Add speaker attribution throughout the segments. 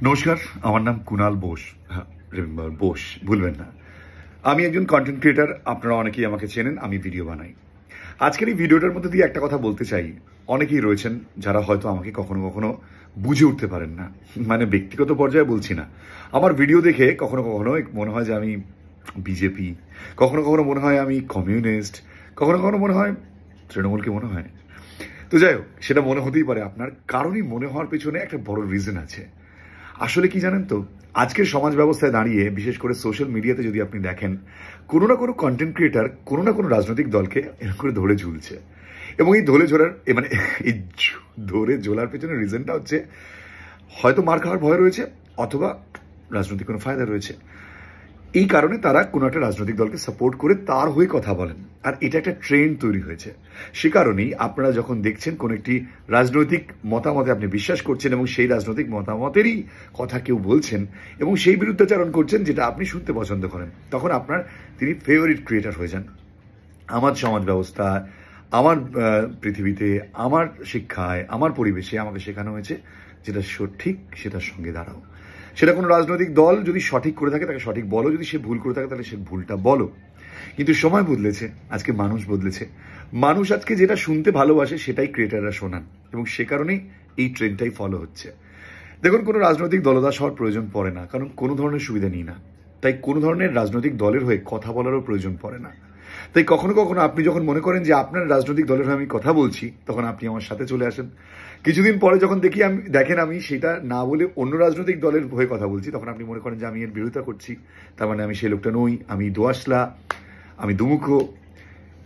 Speaker 1: নমস্কার, আমার নাম কুনাল বোস। রিমেম্বার বোস, ভুলবেন না। আমি একজন কন্টেন্ট ক্রিয়েটার। আপনারা অনেকেই আমাকে চেনেন, আমি ভিডিও বানাই। আজকের এই ভিডিওটার মধ্যে দিয়ে একটা কথা বলতে চাই। অনেকেই রয়েছেন যারা হয়তো আমাকে কখনো কখনো বুঝে উঠতে পারেন না, মানে ব্যক্তিগত পর্যায়ে বলছি না। আমার ভিডিও দেখে কখনো কখনো মনে হয় যে আমি বিজেপি, কখনো কখনো মনে হয় আমি কমিউনিস্ট, কখনো কখনো মনে হয় তৃণমূলকে মনে হয়। তো যাই হোক, সেটা মনে হতেই পারে আপনার, কারণই মনে হওয়ার পেছনে একটা বড় রিজন আছে। আসলে কি জানেন তো, আজকের সমাজ ব্যবস্থায় দাঁড়িয়ে বিশেষ করে সোশ্যাল মিডিয়াতে যদি আপনি দেখেন, কোনো না কোনো কন্টেন্ট ক্রিয়েটার কোনো না কোনো রাজনৈতিক দলকে এরকম করে ধরে ঝুলছে। এবং এই ধরে ঝোলার এই ধরে ঝোলার পেছনে রিজনটা হচ্ছে হয়তো মার খাওয়ার ভয় রয়েছে, অথবা রাজনৈতিক কোনো ফায়দা রয়েছে। এই কারণে তারা কোনো একটা রাজনৈতিক দলকে সাপোর্ট করে তার হয়ে কথা বলেন, আর এটা একটা ট্রেন্ড তৈরি হয়েছে। সে কারণেই আপনারা যখন দেখছেন কোনো একটি রাজনৈতিক মতামতে আপনি বিশ্বাস করছেন এবং সেই রাজনৈতিক মতামতেরই কথা কেউ বলছেন এবং সেই বিরুদ্ধাচারণ করছেন যেটা আপনি শুনতে পছন্দ করেন, তখন আপনার তিনি ফেভারিট ক্রিয়েটার হয়ে যান। আমার সমাজ ব্যবস্থা, আমার পৃথিবীতে, আমার শিক্ষায়, আমার পরিবেশে আমাকে শেখানো হয়েছে যেটা সঠিক সেটার সঙ্গে দাঁড়াও। সেটা কোনো রাজনৈতিক দল যদি সঠিক করে থাকে তাকে সঠিক বলো, যদি সে ভুল করে থাকে তাহলে সে ভুলটা বলো। কিন্তু সময় বদলেছে, আজকে মানুষ বদলেছে। মানুষ আজকে যেটা শুনতে ভালোবাসে সেটাই ক্রিয়েটাররা শোনান, এবং সে কারণেই এই ট্রেন্ডটাই ফলো হচ্ছে। দেখুন, কোনো রাজনৈতিক দলদাস হওয়ার প্রয়োজন পড়ে না, কারণ কোনো ধরনের সুবিধা নিই না। তাই কোনো ধরনের রাজনৈতিক দলের হয়ে কথা বলারও প্রয়োজন পড়ে না। তাই কখনো কখনো আপনি যখন মনে করেন যে আপনার রাজনৈতিক দলের হয়ে আমি কথা বলছি, তখন আপনি আমার সাথে চলে আসেন। কিছুদিন পরে যখন দেখেন আমি সেটা না বলে অন্য রাজনৈতিক দলের হয়ে কথা বলছি, তখন আপনি মনে করেন যে আমি এর বিরোধিতা করছি, তার মানে আমি সেই লোকটা নই, আমি দোআঁশলা, আমি দুমুখো।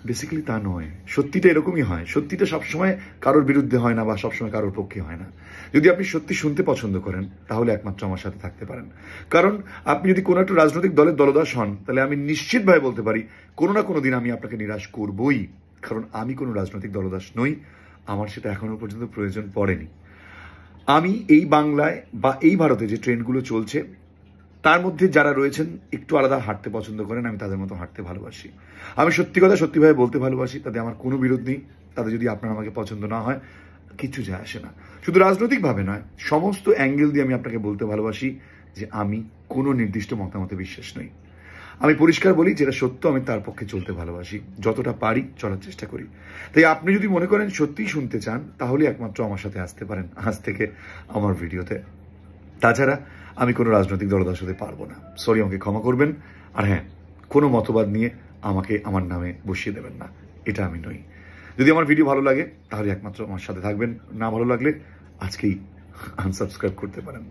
Speaker 1: বেসিক্যালি তা নয়। সত্যিটা এরকমই হয়। সত্যিটা সবসময় কারোর বিরুদ্ধে হয় না বা সবসময় কারোর পক্ষে হয় না। যদি আপনি সত্যি শুনতে পছন্দ করেন তাহলে একমাত্র আমার সাথে থাকতে পারেন। কারণ আপনি যদি কোনো একটা রাজনৈতিক দলের দলদাস হন, তাহলে আমি নিশ্চিতভাবে বলতে পারি কোনো না কোনো দিন আমি আপনাকে নিরাশ করবই। কারণ আমি কোনো রাজনৈতিক দলদাস নই, আমার সেটা এখনো পর্যন্ত প্রয়োজন পড়েনি। আমি এই বাংলায় বা এই ভারতে যে ট্রেন্ডগুলো চলছে তার মধ্যে যারা রয়েছেন একটু আলাদা হাঁটতে পছন্দ করেন, আমি তাদের মতো হাঁটতে ভালোবাসি। আমি সত্যি কথা সত্যিভাবে বলতে ভালোবাসি, তাতে আমার কোনো বিরোধ নেই। তাতে যদি আপনার আমাকে পছন্দ না হয়, কিছু যায় আসে না। শুধু রাজনৈতিকভাবে নয়, সমস্ত অ্যাঙ্গেল দিয়ে আমি আপনাকে বলতে ভালোবাসি যে আমি কোনো নির্দিষ্ট মতামতে বিশ্বাস নই। আমি পরিষ্কার বলি, যেটা সত্য আমি তার পক্ষে চলতে ভালোবাসি, যতটা পারি চলার চেষ্টা করি। তাই আপনি যদি মনে করেন সত্যিই শুনতে চান, তাহলে একমাত্র আমার সাথে আসতে পারেন আজ থেকে আমার ভিডিওতে। তাছাড়া আমি কোনো রাজনৈতিক দলদাস হতে পারবো না। সরি, আমাকে ক্ষমা করবেন। আর হ্যাঁ, কোনো মতবাদ নিয়ে আমাকে আমার নামে বসিয়ে দেবেন না, এটা আমি নই। যদি আমার ভিডিও ভালো লাগে তাহলে একমাত্র আমার সাথে থাকবেন, না ভালো লাগলে আজকেই আনসাবস্ক্রাইব করতে পারেন।